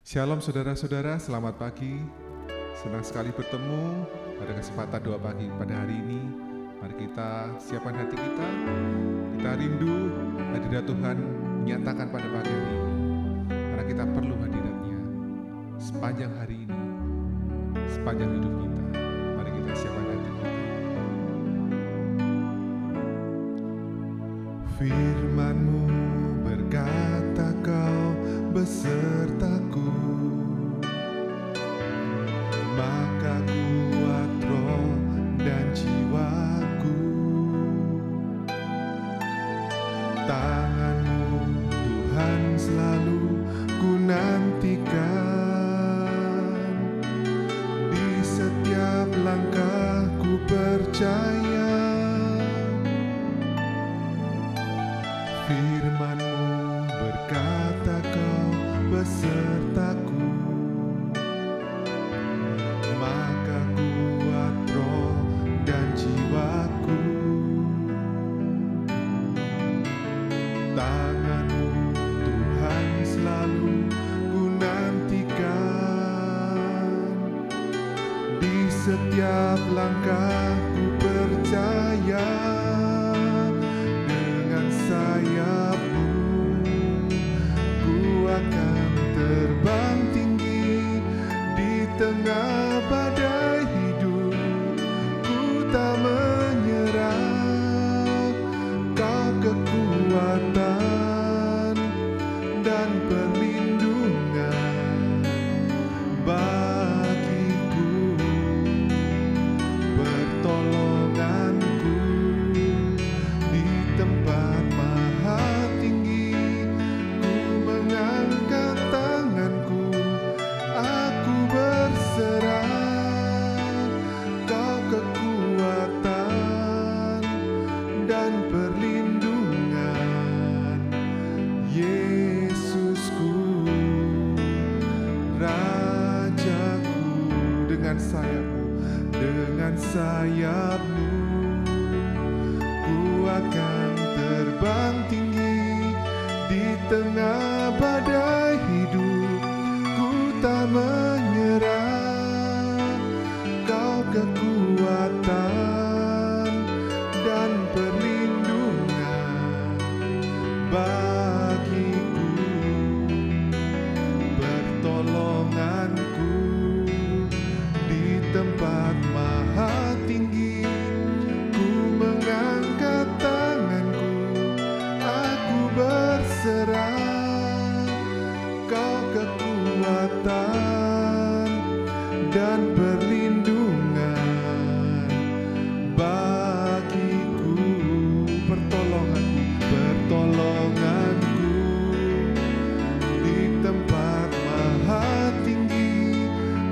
Shalom saudara-saudara, selamat pagi. Senang sekali bertemu pada kesempatan doa pagi pada hari ini. Mari kita siapkan hati kita. Kita rindu hadirat Tuhan menyatakan pada pagi hari ini. Karena kita perlu hadiratnya sepanjang hari ini, sepanjang hidup kita. Mari kita siapkan hati kita. Firman-Mu berkata Kau besertaku, maka kuat roh dan jiwaku. Tangan-Mu Tuhan selalu ku nantikan, di setiap langkah ku percaya. Firman-Mu berkata Kau besertaku, maka kuat roh dan jiwaku. Tangan-Mu Tuhan selalu ku nantikan, di setiap langkah ku percaya. Dengan sayap-Mu ku akan terbang tinggi, di tengah badai hidup ku tak menyerah. Kau kekuatan dan perlindungan bagiku, pertolonganku di tempat maha tinggi. Ku mengangkat tanganku, aku berserah. Kau kekuatan dan perlindungan, Yesusku, Rajaku. Dengan sayap-Mu ku akan terbang tinggi, di tengah badai hidup ku tak menyerah. Kau kekuatan dan perlindungan bagiku, pertolonganku di tempat maha tinggi. Ku mengangkat tanganku, aku berserah. Kau kekuatan dan perlindungan bagiku, pertolonganku di tempat maha tinggi.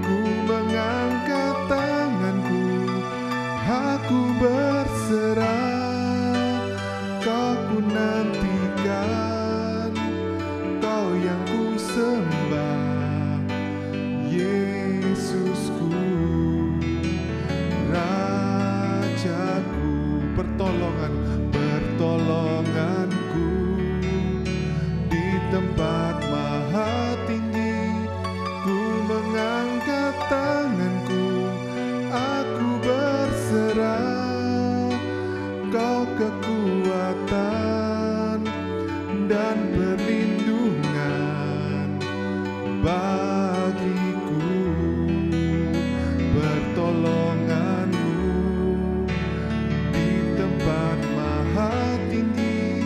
Ku mengangkat tanganku, aku berserah. Kau ku nantikan, Kau yang ku sembah, Yesusku, Rajaku. Pertolonganku di tempat maha tinggi. Ku mengangkat tanganku, aku berserah. Kau kekuatan dan perlindungan bagiku, pertolongan-Mu di tempat maha tinggi.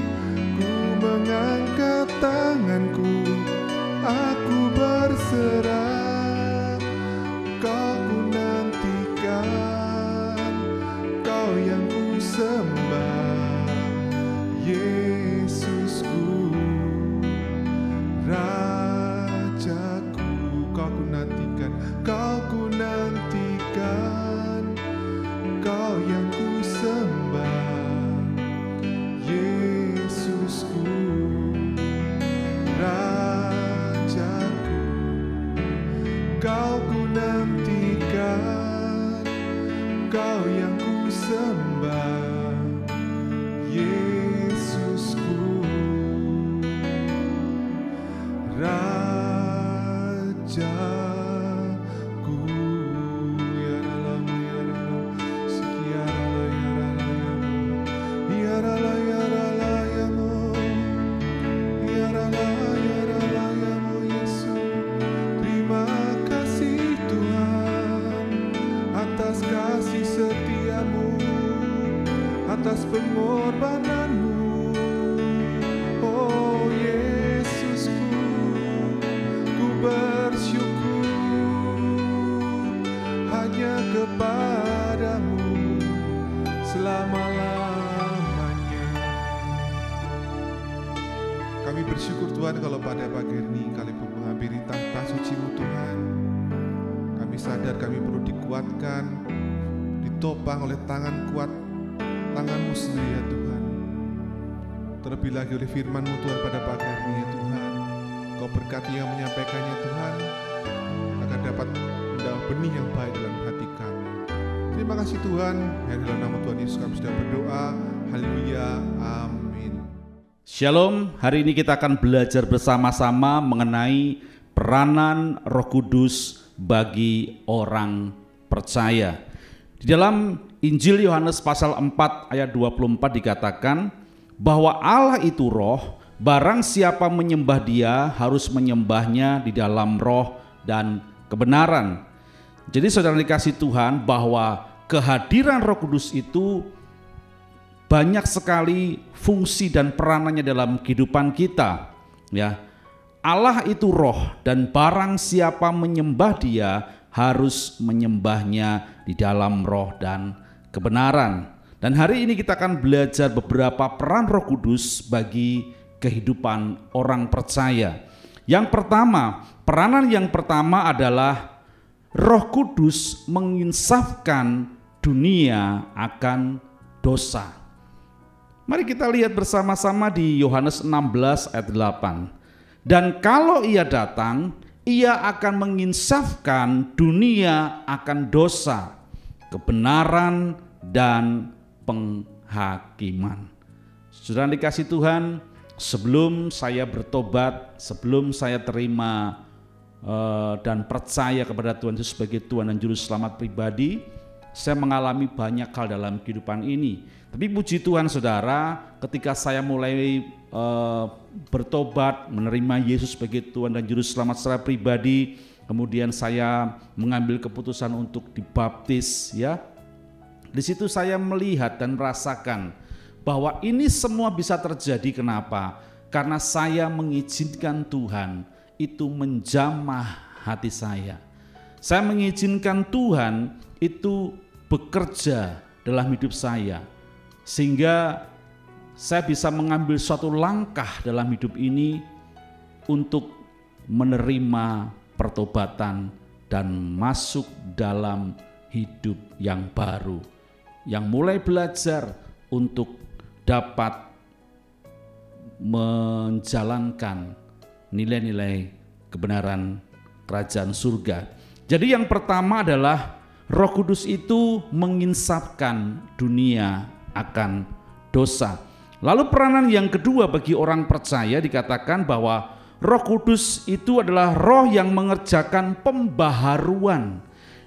Ku mengangkat tanganku, aku berserah. Kau ku nantikan, Kau yang ku sembah, Yesusku, Rajaku. Kau ku nantikan, Kau ku nantikan, Kau yang ku sembah, Yesusku, Rajaku. Kau ku nantikan, Kau yang ku sembah, Yesusku, Rajaku. wajahku. Ya dalam ya dalam sekiara ya dalam ya dalam Yesus. Terima kasih Tuhan atas kasih setiamu, atas pengorbananmu. Oh Yesusku, ku bersyukur hanya kepadamu selama-lamanya. Kami bersyukur Tuhan kalau pada pagi ini kami pun menghampiri tahta suci-Mu Tuhan. Kami sadar kami perlu dikuatkan, ditopang oleh tangan kuat tangan-Mu sendiri ya Tuhan. Terlebih lagi oleh firman-Mu Tuhan pada pagi hari ini ya Tuhan. Kau berkati yang menyampaikannya Tuhan, agar dapat mendapat benih yang baik dalam hati kami. Terima kasih Tuhan, yang dalam nama Tuhan Yesus kami sudah berdoa. Haleluya, amin. Shalom, hari ini kita akan belajar bersama-sama mengenai peranan Roh Kudus bagi orang percaya. Di dalam Injil Yohanes pasal 4 ayat 24 dikatakan bahwa Allah itu roh, barang siapa menyembah Dia harus menyembahnya di dalam roh dan kebenaran. Jadi saudara dikasih Tuhan bahwa kehadiran Roh Kudus itu banyak sekali fungsi dan peranannya dalam kehidupan kita. Ya, Allah itu roh dan barang siapa menyembah Dia harus menyembahnya di dalam roh dan kebenaran. Dan hari ini kita akan belajar beberapa peran Roh Kudus bagi kehidupan orang percaya. Yang pertama, peranan yang pertama adalah Roh Kudus menginsafkan dunia akan dosa. Mari kita lihat bersama-sama di Yohanes 16 ayat 8. Dan kalau Ia datang, Ia akan menginsafkan dunia akan dosa, kebenaran dan penghakiman. Saudara dikasih Tuhan, sebelum saya bertobat, sebelum saya terima dan percaya kepada Tuhan Yesus sebagai Tuhan dan Juru Selamat pribadi, saya mengalami banyak hal dalam kehidupan ini. Tapi puji Tuhan saudara, ketika saya mulai bertobat, menerima Yesus sebagai Tuhan dan Juru Selamat secara pribadi, kemudian saya mengambil keputusan untuk dibaptis, ya. Di situ saya melihat dan merasakan bahwa ini semua bisa terjadi. Kenapa? Karena saya mengizinkan Tuhan itu menjamah hati saya. Saya mengizinkan Tuhan itu bekerja dalam hidup saya, sehingga saya bisa mengambil suatu langkah dalam hidup ini untuk menerima pertobatan dan masuk dalam hidup yang baru, yang mulai belajar untuk dapat menjalankan nilai-nilai kebenaran kerajaan surga. Jadi yang pertama adalah Roh Kudus itu menginsafkan dunia akan dosa. Lalu peranan yang kedua bagi orang percaya dikatakan bahwa Roh Kudus itu adalah roh yang mengerjakan pembaharuan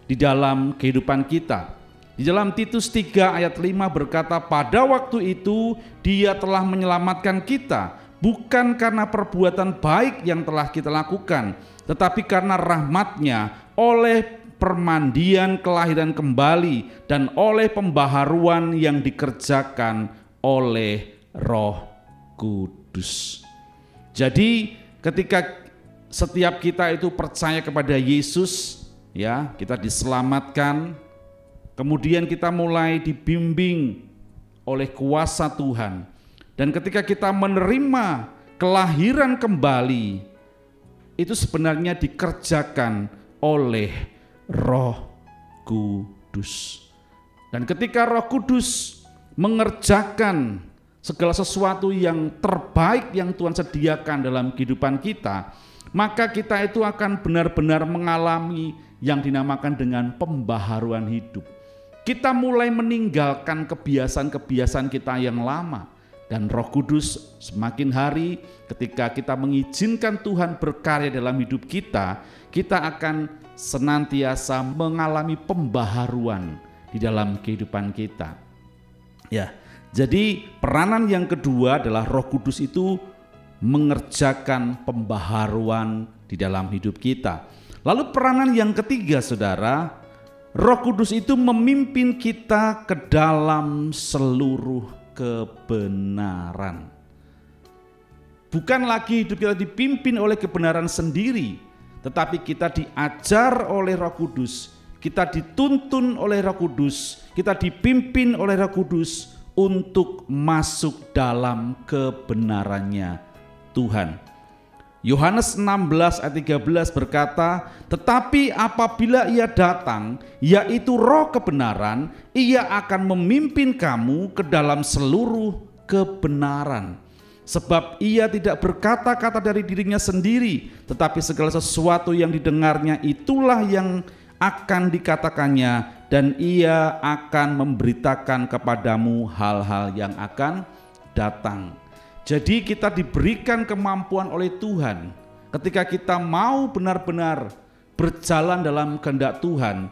di dalam kehidupan kita. Di dalam Titus 3 ayat 5 berkata, pada waktu itu Dia telah menyelamatkan kita, bukan karena perbuatan baik yang telah kita lakukan, tetapi karena rahmat-Nya oleh permandian kelahiran kembali dan oleh pembaharuan yang dikerjakan oleh Roh Kudus. Jadi ketika setiap kita itu percaya kepada Yesus, ya, kita diselamatkan, kemudian kita mulai dibimbing oleh kuasa Tuhan. Dan ketika kita menerima kelahiran kembali, itu sebenarnya dikerjakan oleh Roh Kudus. Dan ketika Roh Kudus mengerjakan segala sesuatu yang terbaik yang Tuhan sediakan dalam kehidupan kita, maka kita itu akan benar-benar mengalami yang dinamakan dengan pembaharuan hidup. Kita mulai meninggalkan kebiasaan-kebiasaan kita yang lama. Dan Roh Kudus semakin hari ketika kita mengizinkan Tuhan berkarya dalam hidup kita, kita akan senantiasa mengalami pembaharuan di dalam kehidupan kita. Ya, jadi peranan yang kedua adalah Roh Kudus itu mengerjakan pembaharuan di dalam hidup kita. Lalu peranan yang ketiga, saudara, Roh Kudus itu memimpin kita ke dalam seluruh kebenaran. Bukan lagi hidup kita dipimpin oleh kebenaran sendiri, tetapi kita diajar oleh Roh Kudus, kita dituntun oleh Roh Kudus, kita dipimpin oleh Roh Kudus untuk masuk dalam kebenarannya Tuhan. Yohanes 16 ayat 13 berkata, tetapi apabila ia datang, yaitu Roh kebenaran, ia akan memimpin kamu ke dalam seluruh kebenaran. Sebab ia tidak berkata-kata dari dirinya sendiri, tetapi segala sesuatu yang didengarnya itulah yang akan dikatakannya, dan ia akan memberitakan kepadamu hal-hal yang akan datang. Jadi kita diberikan kemampuan oleh Tuhan ketika kita mau benar-benar berjalan dalam kehendak Tuhan.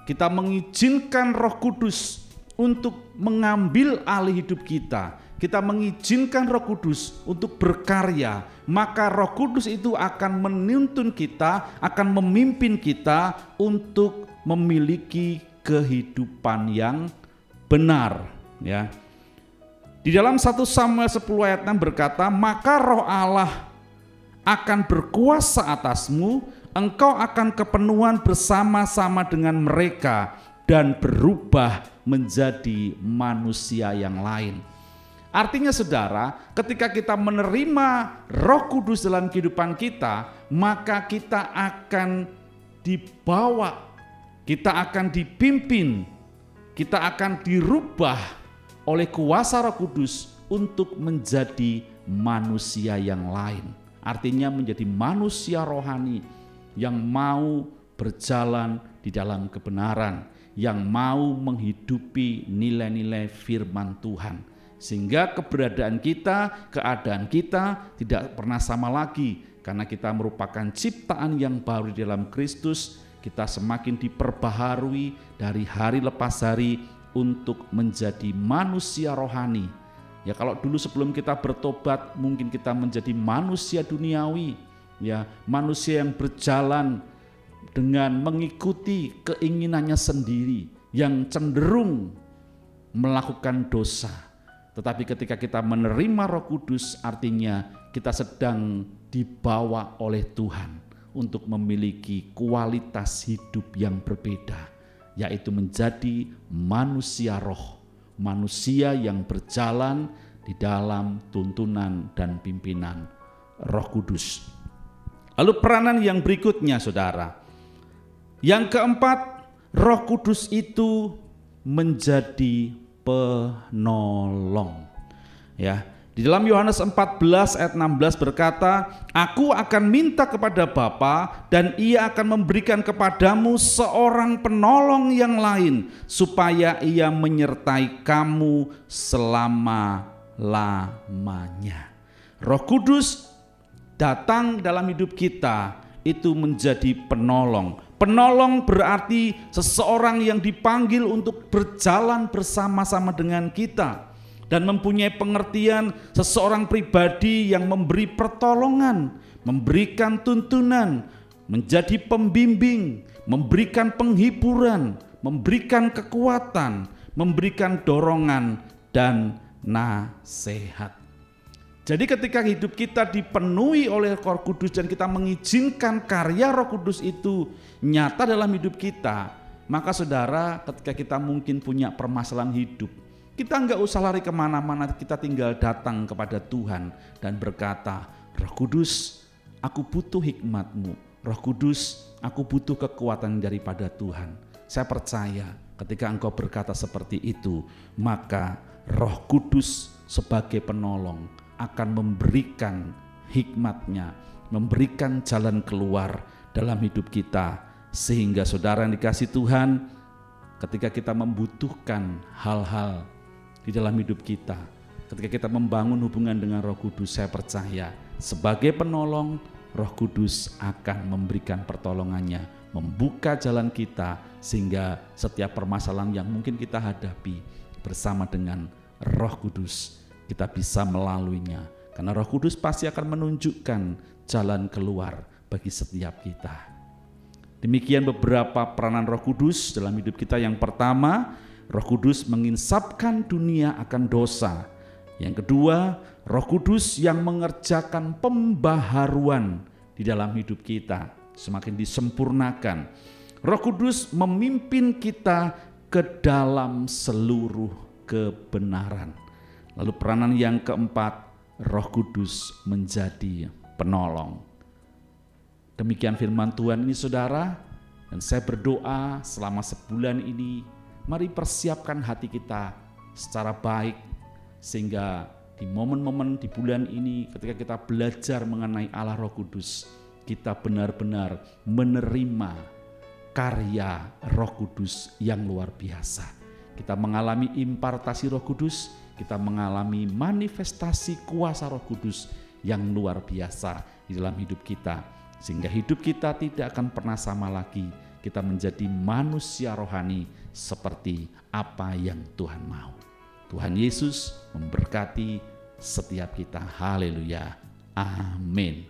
Kita mengizinkan Roh Kudus untuk mengambil alih hidup kita. Kita mengizinkan Roh Kudus untuk berkarya, maka Roh Kudus itu akan menuntun kita, akan memimpin kita untuk memiliki kehidupan yang benar, ya. Di dalam 1 Samuel 10 ayat 6 berkata, maka Roh Allah akan berkuasa atasmu, engkau akan kepenuhan bersama-sama dengan mereka dan berubah menjadi manusia yang lain. Artinya saudara, ketika kita menerima Roh Kudus dalam kehidupan kita, maka kita akan dibawa, kita akan dipimpin, kita akan dirubah oleh kuasa Roh Kudus untuk menjadi manusia yang lain. Artinya menjadi manusia rohani yang mau berjalan di dalam kebenaran, yang mau menghidupi nilai-nilai firman Tuhan. Sehingga keberadaan kita, keadaan kita tidak pernah sama lagi, karena kita merupakan ciptaan yang baru di dalam Kristus. Kita semakin diperbaharui dari hari lepas hari untuk menjadi manusia rohani. Ya, kalau dulu sebelum kita bertobat mungkin kita menjadi manusia duniawi, ya, manusia yang berjalan dengan mengikuti keinginannya sendiri, yang cenderung melakukan dosa. Tetapi ketika kita menerima Roh Kudus, artinya kita sedang dibawa oleh Tuhan untuk memiliki kualitas hidup yang berbeda, yaitu menjadi manusia roh, manusia yang berjalan di dalam tuntunan dan pimpinan Roh Kudus. Lalu peranan yang berikutnya, saudara, yang keempat, Roh Kudus itu menjadi penolong. Ya, di dalam Yohanes 14 ayat 16 berkata, aku akan minta kepada Bapa dan ia akan memberikan kepadamu seorang penolong yang lain, supaya ia menyertai kamu selama-lamanya. Roh Kudus datang dalam hidup kita itu menjadi penolong. Penolong berarti seseorang yang dipanggil untuk berjalan bersama-sama dengan kita dan mempunyai pengertian seseorang pribadi yang memberi pertolongan, memberikan tuntunan, menjadi pembimbing, memberikan penghiburan, memberikan kekuatan, memberikan dorongan dan nasihat. Jadi ketika hidup kita dipenuhi oleh Roh Kudus dan kita mengizinkan karya Roh Kudus itu nyata dalam hidup kita, maka saudara, ketika kita mungkin punya permasalahan hidup, kita nggak usah lari kemana-mana, kita tinggal datang kepada Tuhan dan berkata, Roh Kudus, aku butuh hikmat-Mu. Roh Kudus, aku butuh kekuatan daripada Tuhan. Saya percaya ketika engkau berkata seperti itu, maka Roh Kudus sebagai penolong akan memberikan hikmat-Nya, memberikan jalan keluar dalam hidup kita, sehingga saudara yang dikasihi Tuhan, ketika kita membutuhkan hal-hal di dalam hidup kita, ketika kita membangun hubungan dengan Roh Kudus, saya percaya sebagai penolong Roh Kudus akan memberikan pertolongannya, membuka jalan kita, sehingga setiap permasalahan yang mungkin kita hadapi bersama dengan Roh Kudus, kita bisa melaluinya. Karena Roh Kudus pasti akan menunjukkan jalan keluar bagi setiap kita. Demikian beberapa peranan Roh Kudus dalam hidup kita. Yang pertama, Roh Kudus menginsapkan dunia akan dosa. Yang kedua, Roh Kudus yang mengerjakan pembaharuan di dalam hidup kita, semakin disempurnakan. Roh Kudus memimpin kita ke dalam seluruh kebenaran. Lalu peranan yang keempat, Roh Kudus menjadi penolong. Demikian firman Tuhan ini saudara, dan saya berdoa selama sebulan ini, mari persiapkan hati kita secara baik, sehingga di momen-momen di bulan ini ketika kita belajar mengenai Allah Roh Kudus, kita benar-benar menerima karya Roh Kudus yang luar biasa. Kita mengalami impartasi Roh Kudus, kita mengalami manifestasi kuasa Roh Kudus yang luar biasa di dalam hidup kita, sehingga hidup kita tidak akan pernah sama lagi. Kita menjadi manusia rohani seperti apa yang Tuhan mau. Tuhan Yesus memberkati setiap kita. Haleluya. Amin.